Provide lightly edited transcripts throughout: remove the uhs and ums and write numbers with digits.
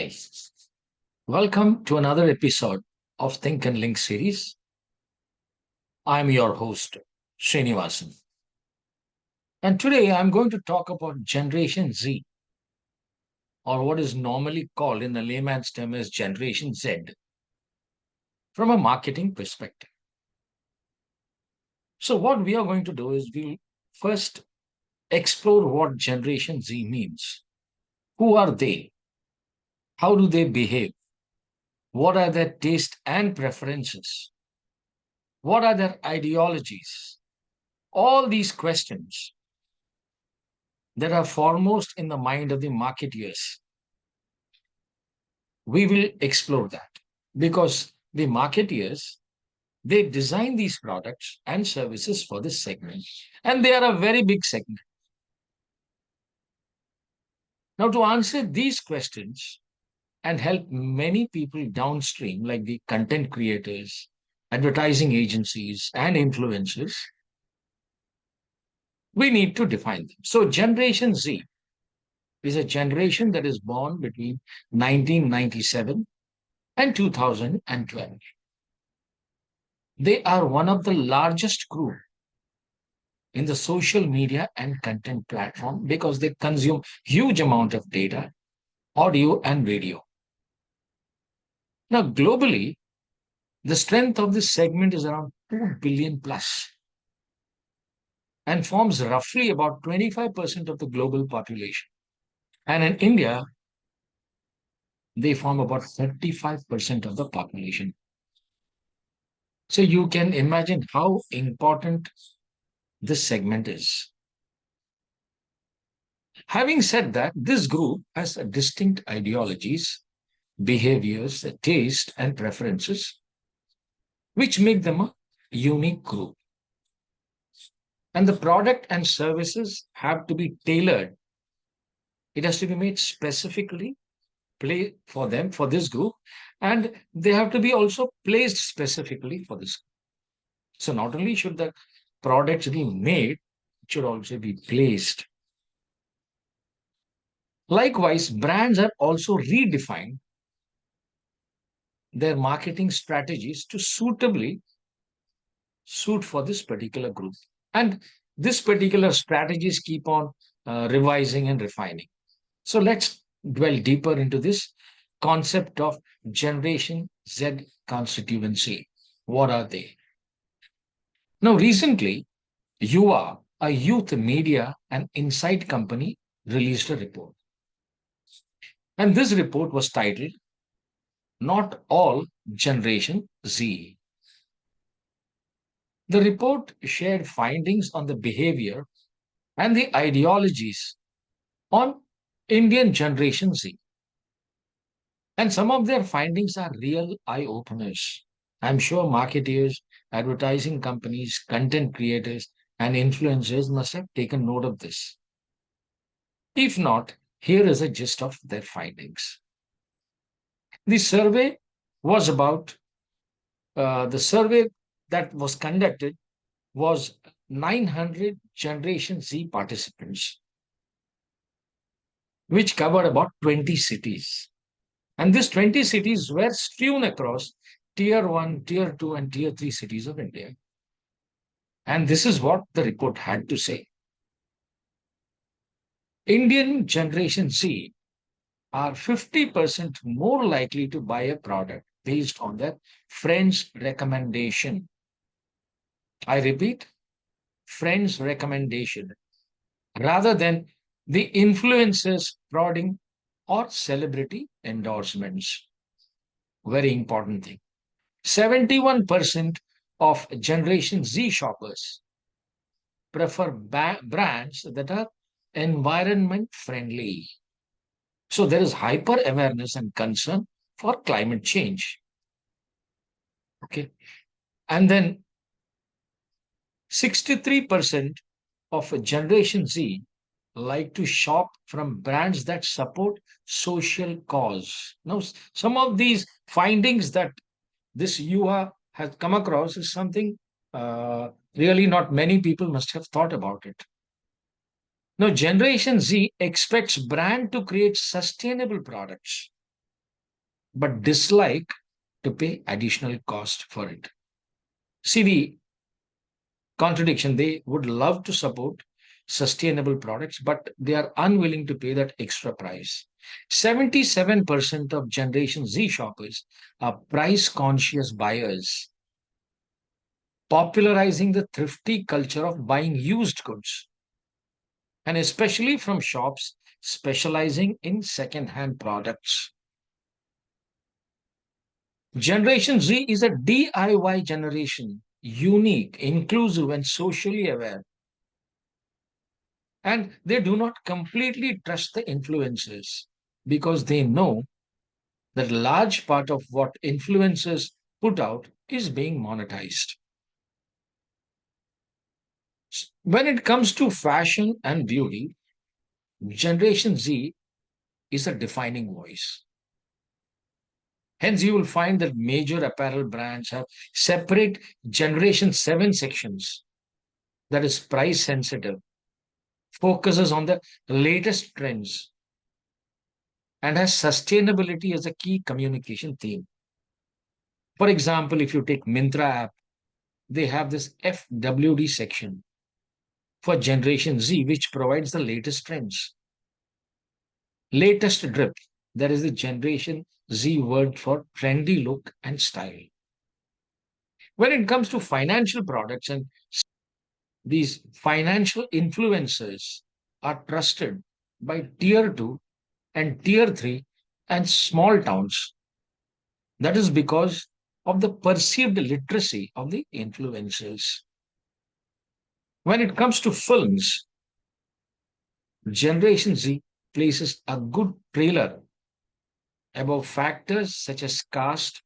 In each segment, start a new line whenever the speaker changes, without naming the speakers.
Hi, welcome to another episode of Think and Link series. I'm your host, Srinivasan. And today I'm going to talk about Generation Z, or what is normally called in a layman's term as Generation Z, from a marketing perspective. So, what we are going to do is we'll first explore what Generation Z means. Who are they? How do they behave? What are their tastes and preferences? What are their ideologies? All these questions that are foremost in the mind of the marketeers. We will explore that because the marketeers, they design these products and services for this segment, and they are a very big segment. Now, to answer these questions and help many people downstream, like the content creators, advertising agencies, and influencers, we need to define them. So, Generation Z is a generation that is born between 1997 and 2012. They are one of the largest group in the social media and content platform because they consume huge amount of data, audio and video. Now, globally, the strength of this segment is around 2 billion plus and forms roughly about 25% of the global population. And in India, they form about 35% of the population. So you can imagine how important this segment is. Having said that, this group has distinct ideologies, behaviors, taste, and preferences, which make them a unique group. And the product and services have to be tailored. It has to be made specifically play for them, for this group, and they have to be also placed specifically for this. So not only should the products be made, it should also be placed. Likewise, brands are also redefined their marketing strategies to suitably suit for this particular group. And this particular strategies keep on revising and refining. So let's dwell deeper into this concept of Generation Z constituency. What are they? Now, recently, UA, a youth media and insight company, released a report. And this report was titled Not All Generation Z. The report shared findings on the behavior and the ideologies on Indian Generation Z. And some of their findings are real eye openers. I'm sure marketeers, advertising companies, content creators, and influencers must have taken note of this. If not, here is a gist of their findings. The survey was about the survey that was conducted was 900 Generation Z participants, which covered about 20 cities. And these 20 cities were strewn across tier 1, tier 2, and tier 3 cities of India. And this is what the report had to say. Indian Generation Z are 50% more likely to buy a product based on their friend's recommendation. I repeat, friend's recommendation rather than the influencer's prodding or celebrity endorsements. Very important thing. 71% of Generation Z shoppers prefer brands that are environment friendly. So there is hyper awareness and concern for climate change. Okay. And then 63% of Generation Z like to shop from brands that support social cause. Now, some of these findings that this UA has come across is something really not many people must have thought about it. Now, Generation Z expects brand to create sustainable products but dislike to pay additional cost for it. See the contradiction. They would love to support sustainable products, but they are unwilling to pay that extra price. 77% of Generation Z shoppers are price conscious buyers, popularizing the thrifty culture of buying used goods, and especially from shops specializing in second-hand products. Generation Z is a DIY generation, unique, inclusive, and socially aware. And they do not completely trust the influencers because they know that a large part of what influencers put out is being monetized. When it comes to fashion and beauty, Generation Z is a defining voice. Hence, you will find that major apparel brands have separate Generation 7 sections that is price sensitive, focuses on the latest trends, and has sustainability as a key communication theme. For example, if you take Mintra app, they have this FWD section for Generation Z, which provides the latest trends. Latest drip, that is the Generation Z word for trendy look and style. When it comes to financial products, and these financial influencers are trusted by tier 2 and tier 3 and small towns. That is because of the perceived literacy of the influencers. When it comes to films, Generation Z places a good trailer above factors such as cast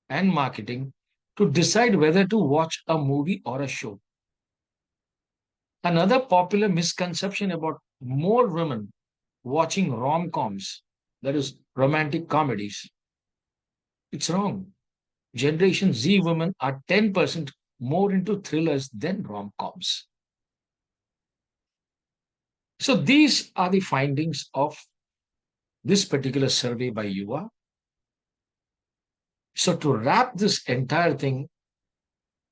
and marketing to decide whether to watch a movie or a show. Another popular misconception about more women watching rom coms, that is, romantic comedies, it's wrong. Generation Z women are 10% more into thrillers than rom coms. So these are the findings of this particular survey by Yuva. So to wrap this entire thing,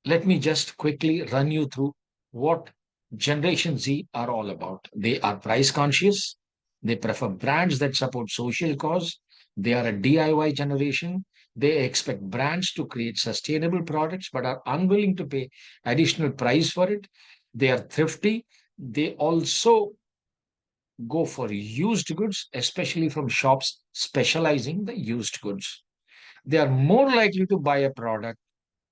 let me just quickly run you through what Generation Z are all about. They are price conscious. They prefer brands that support social cause. They are a DIY generation. They expect brands to create sustainable products but are unwilling to pay additional price for it. They are thrifty. They also go for used goods, especially from shops specializing the used goods. They are more likely to buy a product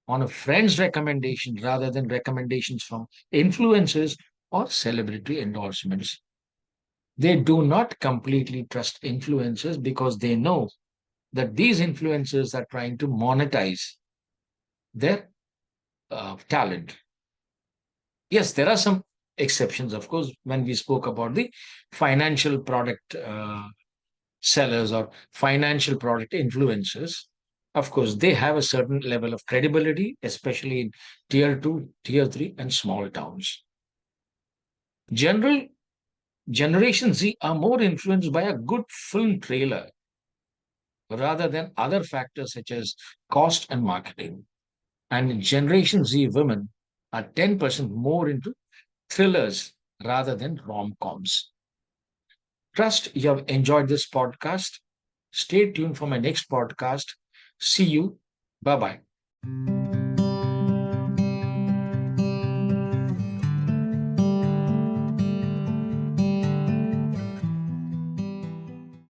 on a friend's recommendation rather than recommendations from influencers or celebrity endorsements. They do not completely trust influencers because they know that these influencers are trying to monetize their talent. Yes, there are some exceptions, of course, when we spoke about the financial product sellers or financial product influencers. Of course, they have a certain level of credibility, especially in tier 2, tier 3, and small towns. General Generation Z are more influenced by a good film trailer rather than other factors such as cost and marketing. And Generation Z women are 10% more into thrillers rather than rom coms. Trust you have enjoyed this podcast. Stay tuned for my next podcast. See you. Bye bye.